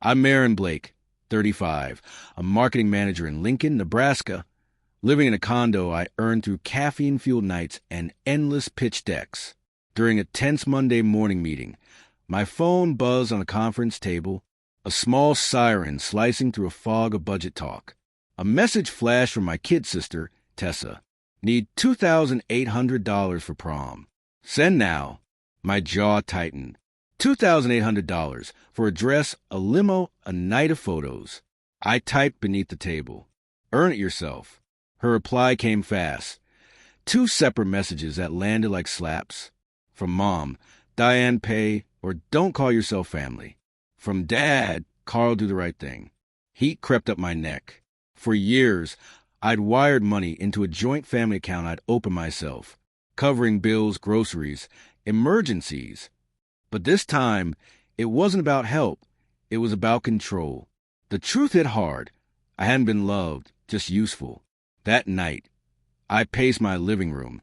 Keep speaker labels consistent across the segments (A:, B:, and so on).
A: I'm Marin Blake, 35, a marketing manager in Lincoln, Nebraska, living in a condo I earned through caffeine-fueled nights and endless pitch decks. During a tense Monday morning meeting, my phone buzzed on a conference table, a small siren slicing through a fog of budget talk. A message flashed from my kid sister, Tessa. Need $2,800 for prom. Send now. My jaw tightened. $2,800 for a dress, a limo, a night of photos. I typed beneath the table. Earn it yourself. Her reply came fast. 2 separate messages that landed like slaps. From Mom, Diane pay, or don't call yourself family. From Dad, Carl do the right thing. Heat crept up my neck. For years, I'd wired money into a joint family account I'd opened myself, covering bills, groceries, emergencies. But this time, it wasn't about help. It was about control. The truth hit hard. I hadn't been loved, just useful. That night, I paced my living room,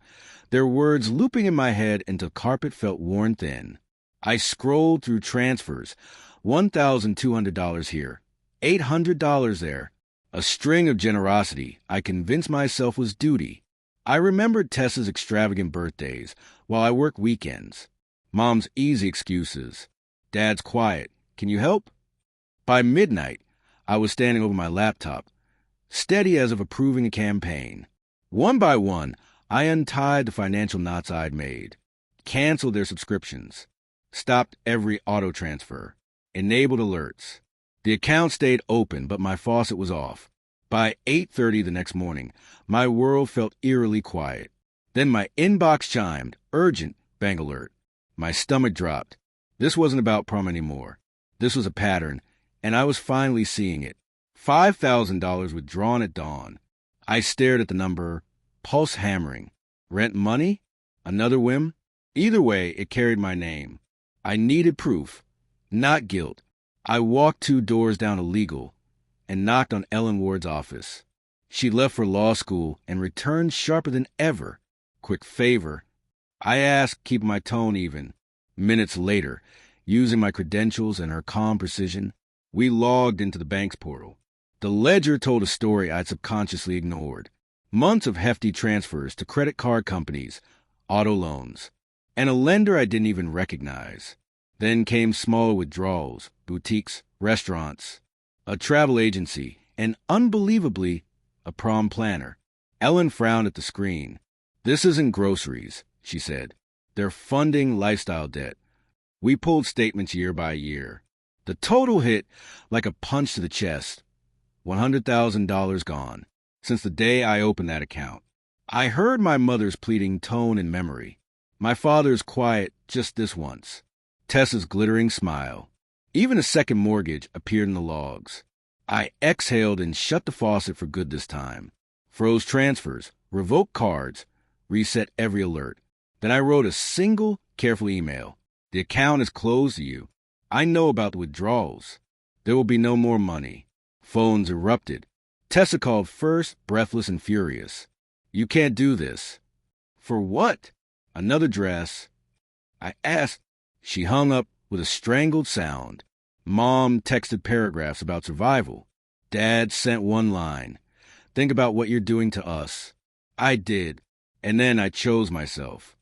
A: their words looping in my head until carpet felt worn thin. I scrolled through transfers. $1,200 here, $800 there. A string of generosity I convinced myself was duty. I remembered Tessa's extravagant birthdays while I worked weekends. Mom's easy excuses. Dad's quiet. Can you help? By midnight, I was standing over my laptop, steady as if approving a campaign. One by one, I untied the financial knots I'd made, canceled their subscriptions, stopped every auto transfer, enabled alerts. The account stayed open, but my faucet was off. By 8:30 the next morning, my world felt eerily quiet. Then my inbox chimed, urgent, bank alert. My stomach dropped. This wasn't about prom anymore. This was a pattern, and I was finally seeing it. $5,000 withdrawn at dawn. I stared at the number, pulse hammering. Rent money? Another whim? Either way, it carried my name. I needed proof, not guilt. I walked 2 doors down to legal and knocked on Ellen Ward's office. She left for law school and returned sharper than ever. Quick favor. I asked, keeping my tone even. Minutes later, using my credentials and her calm precision, we logged into the bank's portal. The ledger told a story I'd subconsciously ignored. Months of hefty transfers to credit card companies, auto loans, and a lender I didn't even recognize. Then came smaller withdrawals, boutiques, restaurants, a travel agency, and unbelievably, a prom planner. Ellen frowned at the screen. This isn't groceries, she said. They're funding lifestyle debt. We pulled statements year by year. The total hit like a punch to the chest. $100,000 gone since the day I opened that account. I heard my mother's pleading tone and memory. My father's quiet just this once. Tessa's glittering smile. Even a second mortgage appeared in the logs. I exhaled and shut the faucet for good this time. Froze transfers, revoked cards, reset every alert. Then I wrote a single, careful email. The account is closed to you. I know about the withdrawals. There will be no more money. Phones erupted. Tessa called first, breathless and furious. You can't do this. For what? Another dress. I asked. She hung up with a strangled sound. Mom texted paragraphs about survival. Dad sent one line. Think about what you're doing to us. I did. And then I chose myself.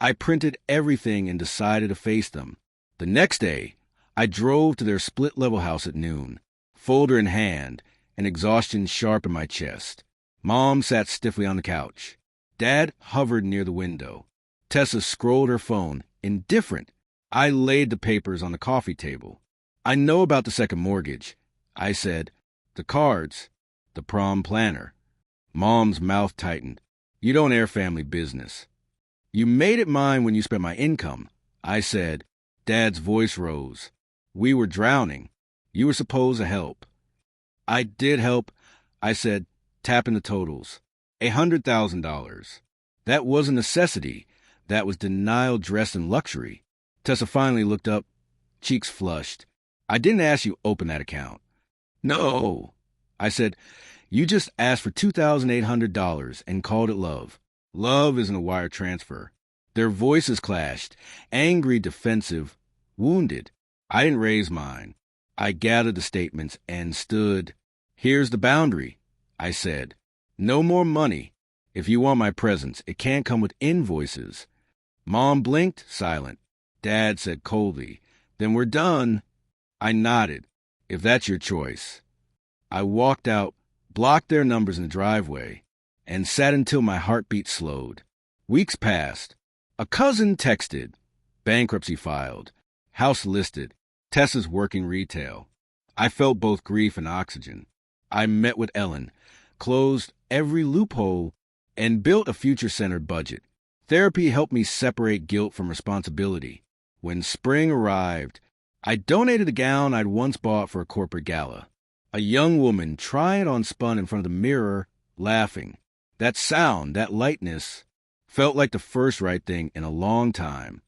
A: I printed everything and decided to face them. The next day, I drove to their split-level house at noon, folder in hand, and exhaustion sharp in my chest. Mom sat stiffly on the couch. Dad hovered near the window. Tessa scrolled her phone, indifferent. I laid the papers on the coffee table. I know about the second mortgage. I said, the cards, the prom planner. Mom's mouth tightened. You don't air family business. You made it mine when you spent my income. I said. Dad's voice rose. We were drowning. You were supposed to help. I did help. I said, tapping the totals. $100,000. That was a necessity. That was denial dressed in luxury. Tessa finally looked up, cheeks flushed. I didn't ask you open that account. No. I said, you just asked for $2,800 and called it love. Love isn't a wire transfer. Their voices clashed, angry, defensive, wounded. I didn't raise mine. I gathered the statements and stood. Here's the boundary, I said. No more money. If you want my presence, it can't come with invoices. Mom blinked, silent. Dad said coldly, Then we're done. I nodded. If that's your choice. I walked out, blocked their numbers in the driveway, and sat until my heartbeat slowed. Weeks passed. A cousin texted. Bankruptcy filed. House listed. Tessa's working retail. I felt both grief and oxygen. I met with Ellen, closed every loophole, and built a future-centered budget. Therapy helped me separate guilt from responsibility. When spring arrived, I donated a gown I'd once bought for a corporate gala. A young woman trying it on spun in front of the mirror, laughing. That sound, that lightness, felt like the first right thing in a long time.